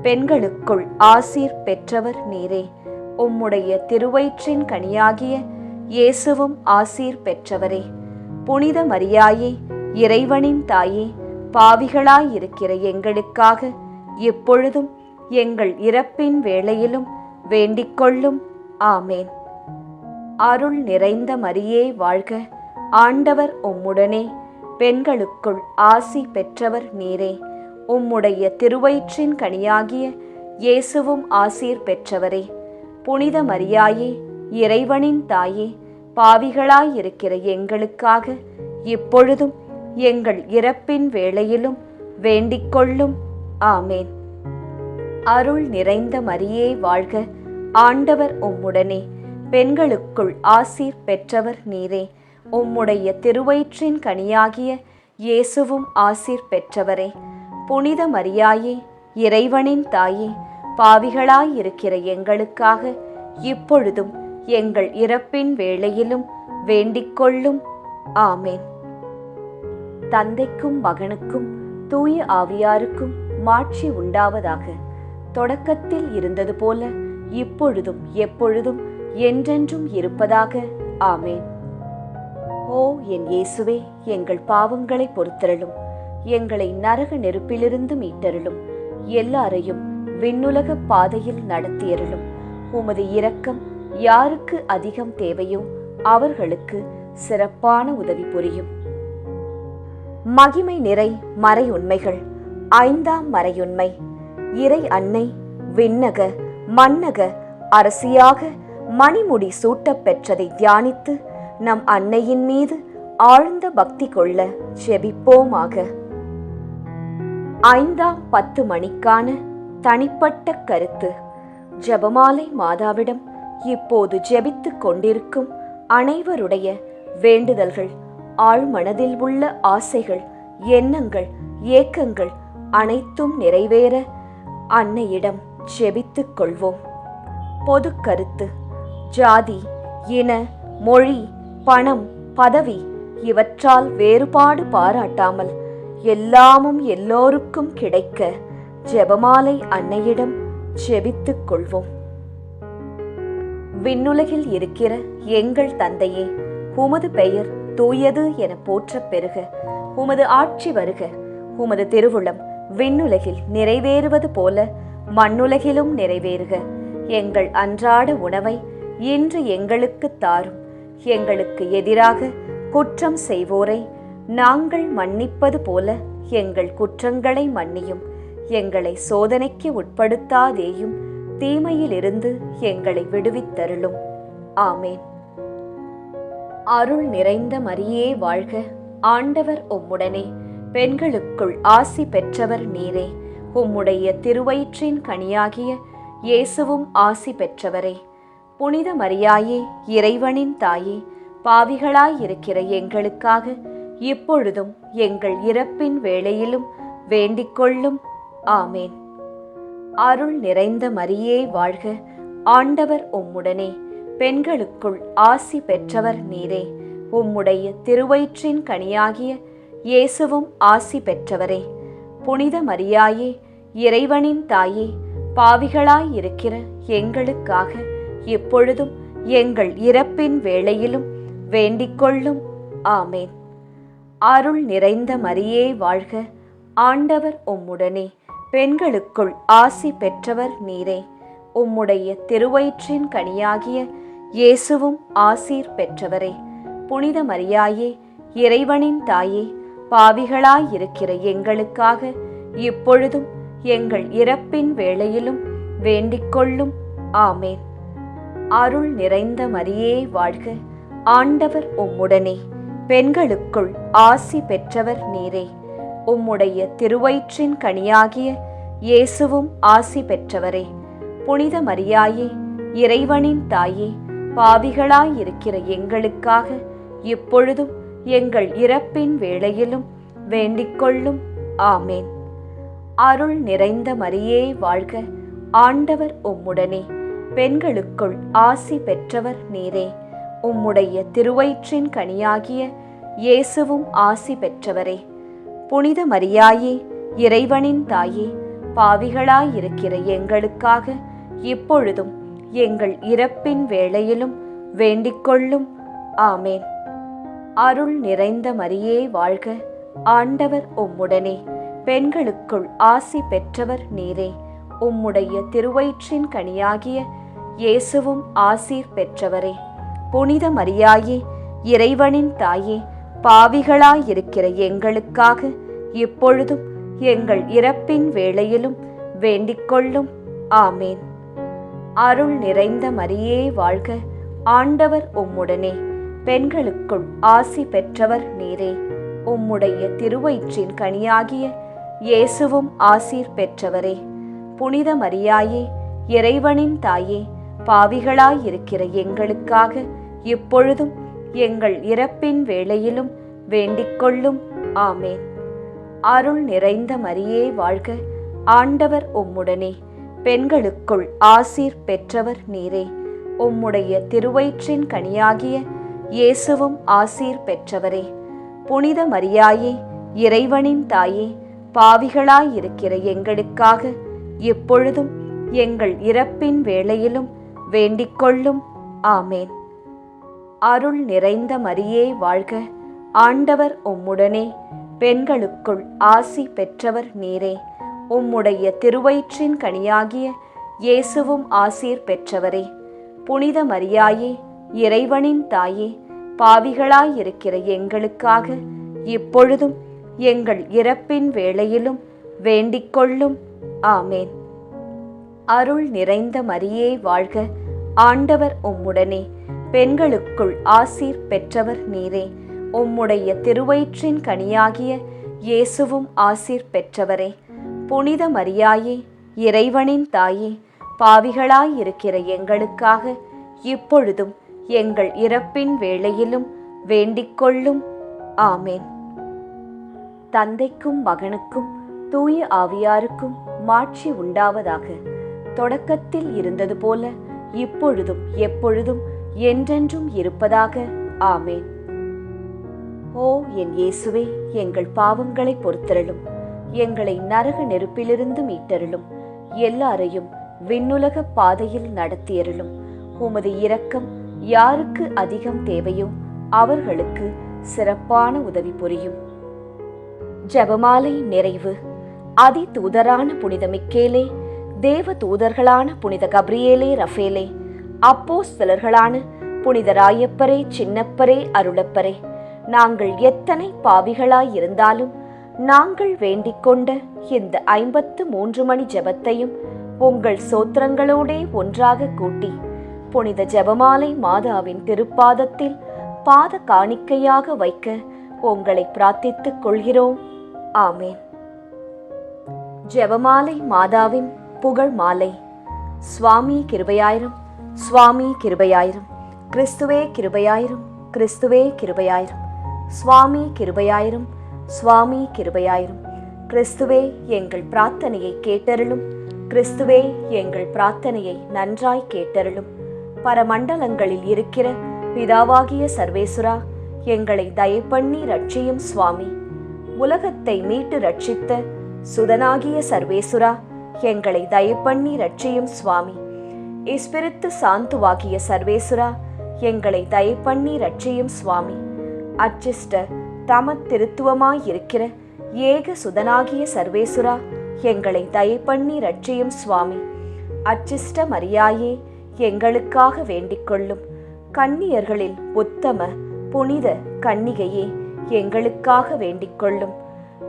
பெண்களுக்குள் ஆசீர் பெற்றவர் நீரே. உம்முடைய திருவயிற்றின் கனியாகிய இயேசுவும் ஆசீர் பெற்றவரே. புனித மரியாயே, இறைவனின் தாயே, பாவிகளாயிருக்கிற எங்களுக்காக இப்பொழுதும் எங்கள் இறப்பின் வேளையிலும் வேண்டிக்கொள்ளும். ஆமேன். அருள் நிறைந்த மரியே வாழ்க. ஆண்டவர் உம்முடனே. பெண்களுக்குள் ஆசி பெற்றவர் நீரே. உம்முடைய திருவயிற்றின் கனியாகிய இயேசுவும் ஆசீர் பெற்றவரே. புனித மரியாயே, இறைவனின் தாயே, பாவிகளாயிருக்கிற எங்களுக்காக இப்பொழுதும் எங்கள் இறப்பின் வேளையிலும் வேண்டிக்கொள்ளும். ஆமேன். அருள் நிறைந்த மரியே வாழ்க, ஆண்டவர் உம்முடனே, பெண்களுக்குள் ஆசீர் பெற்றவர் நீரே. உம்முடைய திருவயிற்றின் கனியாகிய இயேசுவும் ஆசீர் பெற்றவரே. புனித மரியாயே, இறைவனின் தாயே, பாவிகளாயிருக்கிற எங்களுக்காக இப்பொழுதும் எங்கள் இறப்பின் வேளையிலும் வேண்டிக்கொள்ளும். ஆமேன். தந்தைக்கும் மகனுக்கும் தூய ஆவியாருக்கும் மாட்சி உண்டாவதாக. தொடக்கத்தில் இருந்தது போல இப்பொழுதும் எப்பொழுதும் என்றென்றும் இருப்பதாக. ஆமேன். ஓ என் இயேசுவே, எங்கள் பாவங்களை பொறுத்தருளும், எங்களை நரக நெருப்பிலிருந்து மீட்டருளும், எல்லாரையும் விண்ணுலக பாதையில் நடத்தியருளும். உமது இரக்கம் யாருக்கு அதிகம் தேவையோ அவர்களுக்கு சிறப்பான உதவி புரியும். மகிமை நிறை மறையுண்மைகள். 5ஆம் மறையுண்மை. இறை அன்னை விண்ணக மன்னக அரசியாக மணிமுடி சூட்டப் பெற்றதை தியானித்து நம் அன்னையின் மீது ஆழ்ந்த பக்தி கொள்ள ஜெபிப்போமாக. 5ஆம் 10 மணிக்கான தனிப்பட்ட கருத்து. ஜெபமாலை மாதாவிடம் இப்போது ஜெபித்துக் கொண்டிருக்கும் அனைவருடைய வேண்டுதல்கள், ஆழ்மனதில் உள்ள ஆசைகள், எண்ணங்கள், ஏக்கங்கள் அனைத்தும் நிறைவேற அன்னையிடம் ஜெபித்துக் கொள்வோம். பொது கருத்து. ஜாதி, இன, மொழி, பணம், பதவி இவற்றால் வேறுபாடு பாராட்டாமல் எல்லாமும் எல்லோருக்கும் கிடைக்க ஜெபமாலை அன்னையிடம் ஜெபித்துக் கொள்வோம். விண்ணுலகில் இருக்கிற எங்கள் தந்தையே, உமது பெயர் தூயது என போற்றப் பெறுக. உமது ஆட்சி வருக. உமது திருவுளம் விண்ணுலகில் நிறைவேறுவது போல மண்ணுலகிலும் நிறைவேறுக. எங்கள் அன்றாட உணவை இன்று எங்களுக்கு தாரும். எங்களுக்கு எதிராக குற்றம் செய்வோரை நாங்கள் மன்னிப்பது போல எங்கள் குற்றங்களை மன்னியும். எங்களை சோதனைக்கு உட்படுத்தாதேயும், தீமையிலிருந்து எங்களை விடுவித்தருளும். ஆமேன். அருள் நிறைந்த மரியே வாழ்க, ஆண்டவர் உம்முடனே, பெண்களுக்குள் ஆசி பெற்றவர் நீரே. உம்முடைய திருவயிற்றின் கனியாகிய இயேசுவும் ஆசி பெற்றவரே. புனித மரியாயே, இறைவனின் தாயே, பாவிகளாயிருக்கிற எங்களுக்காக இப்பொழுதும் எங்கள் இறப்பின் வேளையிலும் வேண்டிக்கொள்ளும். ஆமேன். அருள் நிறைந்த மரியே வாழ்க, ஆண்டவர் உம்முடனே, பெண்களுக்குள் ஆசி பெற்றவர் நீரே. உம்முடைய திருவயிற்றின் கனியாகிய இயேசுவும் ஆசி பெற்றவரே. புனித மரியாயே, இறைவனின் தாயே, பாவிகளாயிருக்கிற எங்களுக்காக இப்பொழுதும் எங்கள் இறப்பின் வேளையிலும் வேண்டிக்கொள்ளும். ஆமேன். அருள் நிறைந்த மரியே வாழ்க, ஆண்டவர் உம்முடனே, பெண்களுக்குள் ஆசி பெற்றவர் நீரே. உம்முடைய திருவயிற்றின் கனியாகிய இயேசுவும் ஆசீர் பெற்றவரே. புனித மரியாயே, இறைவனின் தாயே, பாவிகளாயிருக்கிற எங்களுக்காக இப்பொழுதும் எங்கள் இறப்பின் வேளையிலும் வேண்டிக்கொள்ளும். ஆமேன். அருள் நிறைந்த மரியே வாழ்க, ஆண்டவர் உம்முடனே, பெண்களுக்குள் ஆசி பெற்றவர் நீரே. உம்முடைய திருவயிற்றின் கனியாகிய இயேசுவும் ஆசி பெற்றவரே. புனித மரியாயே, இறைவனின் தாயே, பாவிகளாயிருக்கிற எங்களுக்காக இப்பொழுதும் எங்கள் இறப்பின் வேளையிலும் வேண்டிக்கொள்ளும். ஆமேன். அருள் நிறைந்த மரியே வாழ்க, ஆண்டவர் உம்முடனே, பெண்களுக்குள் ஆசி பெற்றவர் நீரே. உம்முடைய திருவயிற்றின் கனியாகிய இயேசுவும் ஆசி பெற்றவரே. புனித மரியாயே, இறைவனின் தாயே, பாவிகளாயிருக்கிற எங்களுக்காக இப்பொழுதும் எங்கள் இறப்பின் வேளையிலும் வேண்டிக்கொள்ளும். ஆமேன். அருள் நிறைந்த மரியே வாழ்க, ஆண்டவர் உம்முடனே, பெண்களுக்குள் ஆசி பெற்றவர் நீரே. உம்முடைய திருவயிற்றின் கனியாகிய இயேசுவும் ஆசீர் பெற்றவரே. புனித மரியாயே, இறைவனின் தாயே, பாவிகளாயிருக்கிற எங்களுக்காக இப்பொழுதும் எங்கள் இறப்பின் வேளையிலும் வேண்டிக்கொள்ளும். ஆமேன். அருள் நிறைந்த மரியே வாழ்க, ஆண்டவர் உம்முடனே, பெண்களுக்குள் ஆசி பெற்றவர் நீரே. உம்முடைய திருவயிற்றின் கனியாகிய இயேசுவும் ஆசீர் பெற்றவரே. புனித மரியாயே, இறைவனின் தாயே, பாவிகளாயிருக்கிற எங்களுக்காக இப்பொழுதும் எங்கள் இறப்பின் வேளையிலும் வேண்டிக்கொள்ளும். ஆமேன். அருள் நிறைந்த மரியே வாழ்க, ஆண்டவர் உம்முடனே, பெண்களுக்குள் ஆசீர் பெற்றவர் நீரே. உம்முடைய திருவயிற்றின் கனியாகிய இயேசுவும் ஆசீர் பெற்றவரே. புனித மரியாயே, இறைவனின் தாயே, பாவிகளாயிருக்கிற எங்களுக்காக இப்பொழுதும் எங்கள் இறப்பின் வேளையிலும் வேண்டிக்கொள்ளும். ஆமேன். அருள் நிறைந்த மரியே வாழ்க, ஆண்டவர் உம்முடனே, பெண்களுக்குள் ஆசி பெற்றவர் நீரே. உம்முடைய திருவயிற்றின் கனியாகிய இயேசுவும் ஆசீர் பெற்றவரே. புனித மரியாயே, இறைவனின் தாயே, பாவிகளாயிருக்கிற எங்களுக்காக இப்பொழுதும் எங்கள் இறப்பின் வேளையிலும் வேண்டிக்கொள்ளும். ஆமேன். அருள் நிறைந்த மரியே வாழ்க, ஆண்டவர் உம்முடனே, பெண்களுக்குள் ஆசீர் பெற்றவர் நீரே. உம்முடைய திருவயிற்றின் கனியாகிய இயேசுவும் ஆசீர் பெற்றவரே. புனித மரியாயே, இறைவனின் தாயே, பாவிகளாயிருக்கிற எங்களுக்காக இப்பொழுதும் எங்கள் இறப்பின் வேளையிலும் வேண்டிக்கொள்ளும். ஆமேன். தந்தைக்கும் மகனுக்கும் தூய ஆவியாருக்கும் மாட்சி உண்டாவதாக. தொடக்கத்தில் இருந்தது போல இப்பொழுதும் எப்பொழுதும் என்றென்றும் இருப்பதாக. ஆமேன். ஓ என் இயேசுவே, எங்கள் பாவங்களை பொறுத்தருளும், எங்களை நரக நெருப்பிலிருந்து மீட்டருளும், எல்லாரையும் விண்ணுலக பாதையில் நடத்தியருளும். உமது இரக்கம் யாருக்கு அதிகம் தேவையோ அவர்களுக்கு சிறப்பான உதவி புரியும். ஜெபமாலை நிறைவு. அதி தூதரான புனித மிக்கேலே, தேவ தூதர்களான புனித கப்ரியேலே ரஃபேலே, அப்போஸ்தலர்களான புனித ராயப்பரே, சின்னப்பரே, அருளப்பரே, நாங்கள் எத்தனை பாவிகளாயிருந்தாலும் நாங்கள் வேண்டிக்கொண்ட இந்த 53 மணி ஜெபத்தையும் உங்கள் சோத்திரங்களோடே ஒன்றாக கூட்டி புனித ஜெபமாலை மாதாவின் திருப்பாதத்தில் பாத காணிக்கையாக வைக்க உங்களை பிரார்த்தித்துக் கொள்கிறோம். ஆமேன். ஜெபமாலை மாதாவின் புகழ் மாலை. சுவாமி கிருபையாயிரும், சுவாமி கிருபையாயிரும், கிறிஸ்துவே கிருபையாயிரும், கிறிஸ்துவே கிருபையாயிரும், சுவாமி கிருபையாயிரும், சுவாமி கிருபையாயிரும். கிறிஸ்துவே எங்கள் பிரார்த்தனையை கேட்டருளும், கிறிஸ்துவே எங்கள் பிரார்த்தனையை நன்றாய் கேட்டருளும். பரமண்டலங்களில் இருக்கிற பிதாவாகிய சர்வேசுரா, எங்களை தயப்பண்ணி ரட்சியும் சுவாமி. உலகத்தை மீட்டு ரட்சித்த சுதனாகிய சர்வேசுரா, எங்களை தயப்பண்ணி ரட்சியும் சுவாமி. இஸ்பிரித்து சாந்துவாகிய சர்வேசுரா, எங்களை தயப்பண்ணி ரட்சியும் சுவாமி. அச்சிஷ்ட தம திருத்துவமாயிருக்கிற ஏக சுதனாகிய சர்வேசுரா, எங்களை தயப்பண்ணி ரட்சியும் சுவாமி. அச்சிஷ்ட மரியாயே, எங்களுக்காக வேண்டிக்கொள்ளும். கன்னியர்களில் உத்தம புனித கன்னிகையே, எங்களுக்காக வேண்டிக்கொள்ளும்.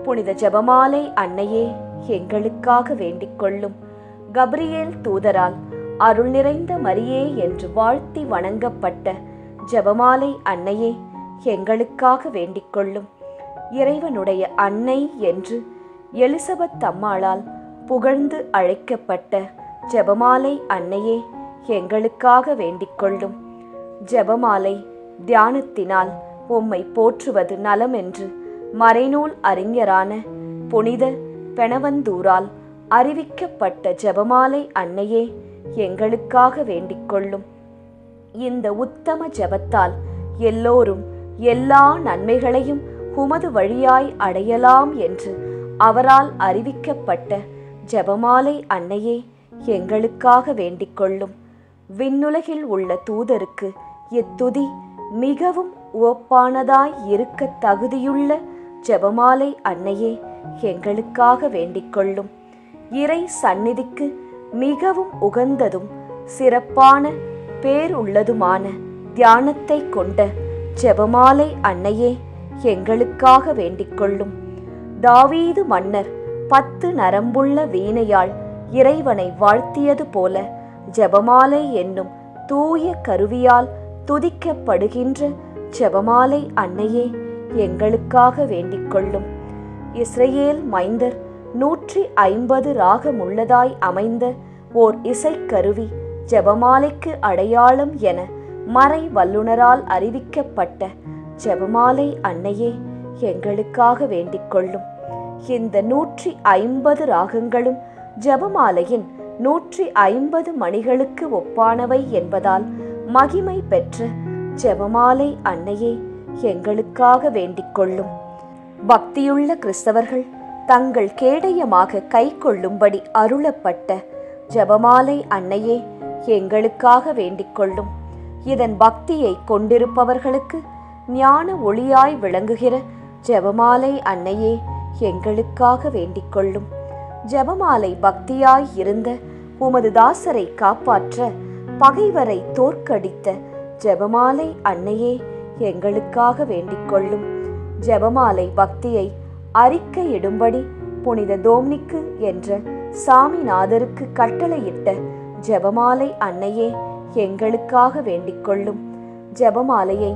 புனித ஜெபமாலை அன்னையே, எங்களுக்காக வேண்டிக்கொள்ளும். கப்ரியேல் தூதரால் அருள் நிறைந்த மரியே என்று வாழ்த்தி வணங்கப்பட்ட ஜெபமாலை அன்னையே, எங்களுக்காக வேண்டிக்கொள்ளும். இறைவனுடைய அன்னை என்று எலிசபெத் அம்மாளால் புகழ்ந்து அழைக்கப்பட்ட ஜெபமாலை அன்னையே, எங்களுக்காக வேண்டிக்கொள்ளும். ஜெபமாலை தியானத்தினால் உம்மை போற்றுவது நலம் என்று மறைநூல் அறிஞரான புனித பெனவந்தூரால் அறிவிக்கப்பட்ட ஜெபமாலை அன்னையே, எங்களுக்காக வேண்டிக்கொள்ளும். இந்த உத்தம ஜெபத்தால் எல்லோரும் எல்லா நன்மைகளையும் உமது வழியாய் அடையலாம் என்று அவரால் அறிவிக்கப்பட்ட ஜெபமாலை அன்னையே, எங்களுக்காக வேண்டிக்கொள்ளும். விண்ணுலகில் உள்ள தூதருக்கு இத்துதி மிகவும் உவப்பானதாய் இருக்க தகுதியுள்ள ஜெபமாலை அன்னையே, எங்களுக்காக வேண்டிக்கொள்ளும். இறை சந்நிதிக்கு மிகவும் உகந்ததும் சிறப்பான பேருள்ளதுமான தியானத்தை கொண்ட ஜெபமாலை அன்னையே, எங்களுக்காக வேண்டிக்கொள்ளும். தாவீது மன்னர் 10 நரம்புள்ள வீணையால் இறைவனை வாழ்த்தியது போல ஜெபமாலை என்னும் தூய கருவியால் துதிக்கப்படுகின்ற ஜெபமாலை அன்னையே எங்களுக்காக வேண்டிக் கொள்ளும். இஸ்ரவேல் மைந்தர் 150 ராகமுள்ளதாய் அமைந்த ஓர் இசைக்கருவி ஜெபமாலைக்கு அடையாளம் என மறை வல்லுனரால் அறிவிக்கப்பட்ட ஜெபமாலை அன்னையே எங்களுக்காக வேண்டிக் கொள்ளும். இந்த 150 ராகங்களும் ஜெபமாலையின் 150 மணிகளுக்கு ஒப்பானவை என்பதால் மகிமை பெற்ற ஜெபமாலை அன்னையே எங்களுக்காக வேண்டிக் கொள்ளும். பக்தியுள்ள கிறிஸ்தவர்கள் தங்கள் கேடயமாக கை கொள்ளும்படி அருளப்பட்ட ஜெபமாலை அன்னையே எங்களுக்காக வேண்டிக் கொள்ளும். இதன் பக்தியை கொண்டிருப்பவர்களுக்கு ஞான ஒளியாய் விளங்குகிற ஜெபமாலை அன்னையே எங்களுக்காக வேண்டிக் கொள்ளும். ஜெபமாலை பக்தியாய் இருந்த உமது தாசரை காப்பாற்ற பகைவரை தோற்கடித்த ஜெபமாலை அன்னையே எங்களுக்காக வேண்டிக் கொள்ளும். ஜெபமாலை பக்தியை அறிக்கையிடும்படி புனித தோம்னிக்கு என்ற சாமிநாதருக்கு கட்டளையிட்ட ஜெபமாலை அன்னையே எங்களுக்காக வேண்டிக் கொள்ளும். ஜெபமாலையை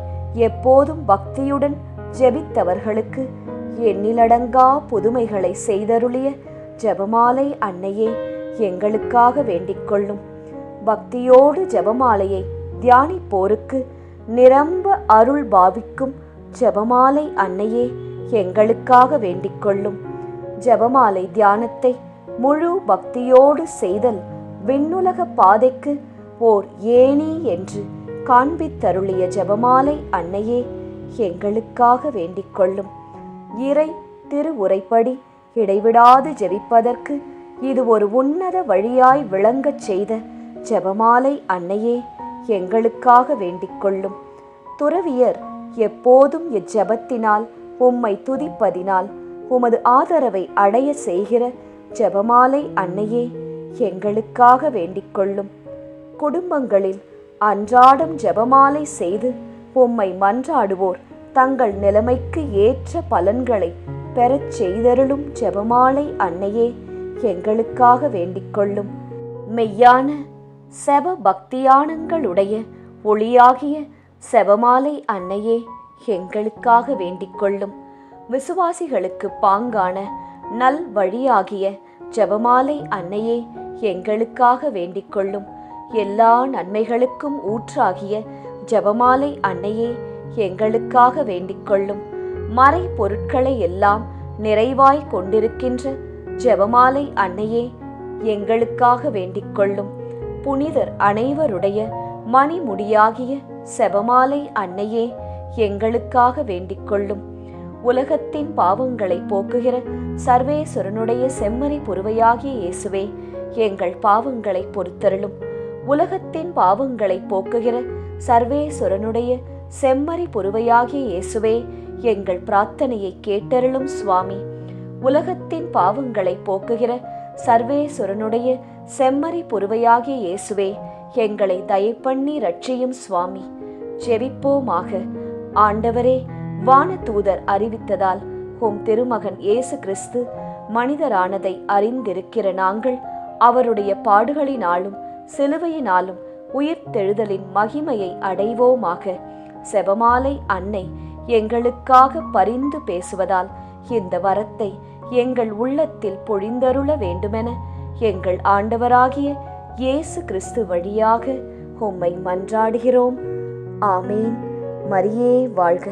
எப்போதும் பக்தியுடன் ஜெபித்தவர்களுக்கு எண்ணிலடங்கா புதுமைகளை செய்தருளிய ஜெபமாலை அன்னையே எங்களுக்காக வேண்டிக் கொள்ளும். பக்தியோடு ஜெபமாலையை தியானிப்போருக்கு நிரம்ப அருள் பாவிக்கும் ஜெபமாலை அன்னையே எங்களுக்காக வேண்டிக் கொள்ளும். ஜெபமாலை தியானத்தை முழு பக்தியோடு செய்தல் விண்ணுலக பாதைக்கு ஓர் ஏணி என்று காண்பித்தருளிய ஜெபமாலை அன்னையே எங்களுக்காக வேண்டிக் கொள்ளும். இறை திருவுரைப்படி இடைவிடாது ஜெபிப்பதற்கு இது ஒரு உன்னத வழியாய் விளங்கச் செய்த ஜெபமாலை அன்னையே எங்களுக்காக வேண்டிக் கொள்ளும். துறவியர் எப்போதும் இச்செபத்தினால் உம்மை துதிப்பதினால் உமது ஆதரவை அடைய செய்கிற ஜெபமாலை அன்னையே எங்களுக்காக வேண்டிக் கொள்ளும். குடும்பங்களில் அன்றாடம் ஜெபமாலை செய்து உம்மை மன்றாடுவோர் தங்கள் நிலைமைக்கு ஏற்ற பலன்களை பெறச் செய்தருளும் ஜெபமாலை அன்னையே எங்களுக்காக வேண்டிக் கொள்ளும். மெய்யான செப பக்தியானங்களுடைய ஒளியாகிய செபமாலை அன்னையே எங்களுக்காக வேண்டிக் கொள்ளும். விசுவாசிகளுக்கு பாங்கான நல் வழியாகிய ஜெபமாலை அன்னையே எங்களுக்காக வேண்டிக் கொள்ளும். எல்லா நன்மைகளுக்கும் ஊற்றாகிய ஜெபமாலை அன்னையே எங்களுக்காக வேண்டிக் கொள்ளும். மறை பொருட்களை எல்லாம் நிறைவாய் கொண்டிருக்கின்ற ஜெபமாலை அன்னையே எங்களுக்காக வேண்டிக் கொள்ளும். புனிதர் அனைவருடைய மணிமுடியாகிய செபமாலை அன்னையே எங்களுக்காக வேண்டிக் கொள்ளும். உலகத்தின் பாவங்களை போக்குகிற சர்வேஸ்வரனுடைய செம்மறி புருவையாகிய இயேசுவே எங்கள் பாவங்களை பொறுத்தருளும். உலகத்தின் பாவங்களை போக்குகிற சர்வேஸ்வரனுடைய செம்மறி புருவையாகிய இயேசுவே எங்கள் பிரார்த்தனையை கேட்டருளும் சுவாமி. உலகத்தின் பாவங்களை போக்குகிற சர்வேஸ்வரனுடைய செம்மறி புருவையாகிய இயேசுவே எங்களை தயப்பண்ணி ரட்சியும் சுவாமி. ஜெபிப்போமாக. ஆண்டவரே, வானதூதர் அறிவித்ததால் உம் திருமகன் இயேசு கிறிஸ்து மனிதரானதை அறிந்திருக்கிற நாங்கள் அவருடைய பாடுகளினாலும் சிலுவையினாலும் உயிர்த்தெழுதலின் மகிமையை அடைவோமாக. செபமாலை அன்னை எங்களுக்காக பரிந்து பேசுவதால் இந்த வரத்தை எங்கள் உள்ளத்தில் பொழிந்தருள வேண்டுமென எங்கள் ஆண்டவராகிய இயேசு கிறிஸ்து வழியாக உம்மை மன்றாடுகிறோம். ஆமேன். மரியே வாழ்க.